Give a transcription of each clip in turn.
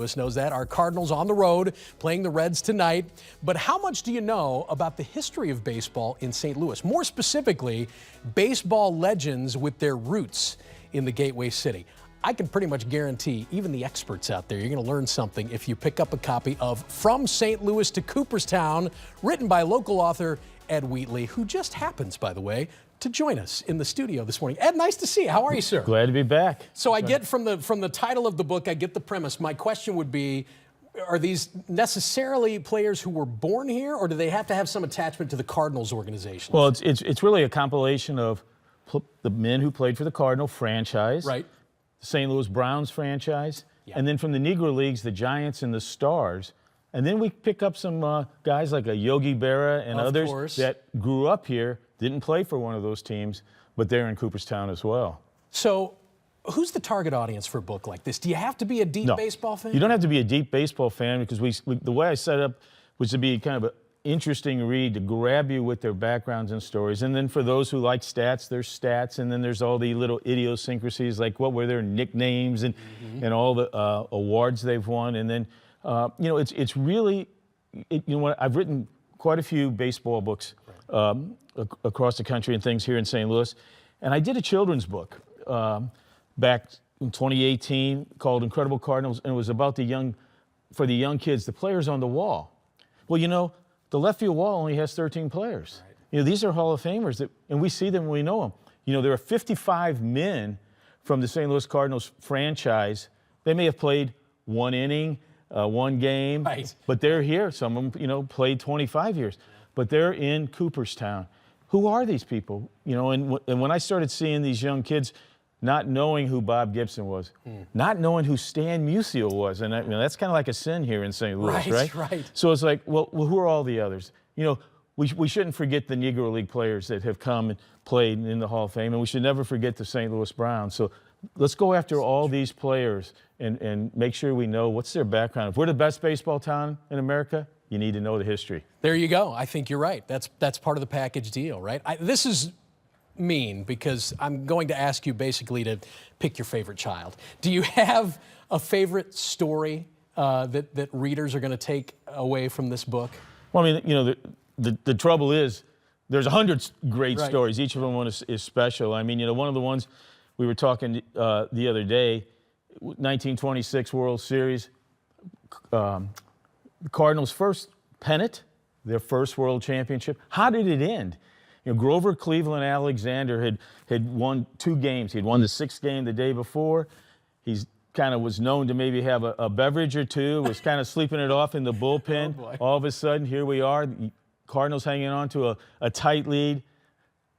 Louis knows that. Our Cardinals on the road playing the Reds tonight. But how much do you know about the history of baseball in St. Louis? More specifically, baseball legends with their roots in the Gateway City. I can pretty much guarantee, even the experts out there, you're going to learn something if you pick up a copy of From St. Louis to Cooperstown, written by local author Ed Wheatley, who just happens, by the way, to join us in the studio this morning. Ed, nice to see you. How are you, sir? Glad to be back. So I get from the title of the book, I get the premise. My question would be, are these necessarily players who were born here, or do they have to have some attachment to the Cardinals organization? Well, it's really a compilation of the men who played for the Cardinal franchise, right? The St. Louis Browns franchise, yeah. And then from the Negro Leagues, the Giants and the Stars. And then we pick up some guys like a Yogi Berra and others that grew up here, didn't play for one of those teams, but they're in Cooperstown as well. So who's the target audience for a book like this? Do you have to be a deep baseball fan? You don't have to be a deep baseball fan, because the way I set up was to be kind of an interesting read to grab you with their backgrounds and stories. And then for those who like stats, there's stats, and then there's all the little idiosyncrasies, like what were their nicknames and all the awards they've won. And then you know, it's really, you know what, I've written quite a few baseball books across the country and things here in St. Louis. And I did a children's book back in 2018 called Incredible Cardinals, and it was about the young kids, the players on the wall. Well, you know, the left field wall only has 13 players. Right. You know, these are Hall of Famers, and we see them when we know them. You know, there are 55 men from the St. Louis Cardinals franchise. They may have played one inning, one game, right, but they're here. Some of them, you know, played 25 years, but they're in Cooperstown. Who are these people? You know, and when I started seeing these young kids not knowing who Bob Gibson was, not knowing who Stan Musial was, and you know, that's kind of like a sin here in St. Louis, right? Right. So it's like, well, who are all the others? You know, we shouldn't forget the Negro League players that have come and played in the Hall of Fame, and we should never forget the St. Louis Browns. So let's go after all these players and make sure we know what's their background. If we're the best baseball town in America, you need to know the history. There you go. I think you're right. That's part of the package deal, right? This is mean, because I'm going to ask you basically to pick your favorite child. Do you have a favorite story that readers are going to take away from this book? Well, I mean, you know, the trouble is there's 100 great stories. Each of them is special. I mean, you know, one of the ones we were talking the other day, 1926 World Series, the Cardinals' first pennant, their first World Championship. How did it end? You know, Grover Cleveland Alexander had won 2 games. He'd won the 6th game the day before. He's kind of was known to maybe have a beverage or two, was kind of sleeping it off in the bullpen. Oh, all of a sudden, here we are, the Cardinals hanging on to a tight lead.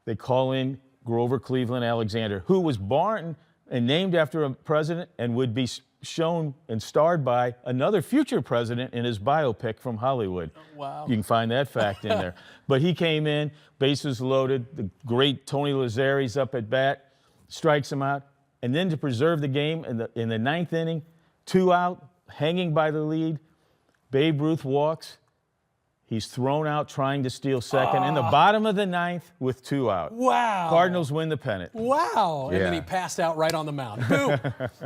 They call in Grover Cleveland Alexander, who was born and named after a president and would be shown and starred by another future president in his biopic from Hollywood. Wow. You can find that fact in there. But he came in, bases loaded, the great Tony Lazzari's up at bat, strikes him out, and then to preserve the game in the 9th inning, 2 out, hanging by the lead, Babe Ruth walks. He's thrown out trying to steal second in the bottom of the 9th with 2 out. Wow. Cardinals win the pennant. Wow. Yeah. And then he passed out right on the mound. Boom.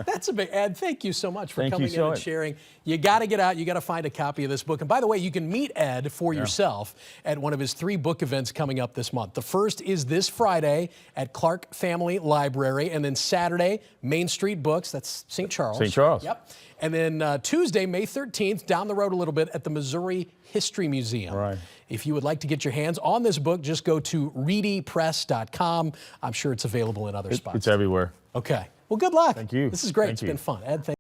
That's a big, Ed, thank you so much for coming in and sharing. You got to get out. You got to find a copy of this book. And by the way, you can meet Ed for yourself at one of his 3 book events coming up this month. The first is this Friday at Clark Family Library. And then Saturday, Main Street Books. That's St. Charles. St. Charles. Yep. And then Tuesday, May 13th, down the road a little bit at the Missouri History Museum. Right. If you would like to get your hands on this book, just go to readypress.com. I'm sure it's available in other spots. It's everywhere. Okay. Well, good luck. Thank you. This is great. Thank It's you. been fun. Ed, thank you.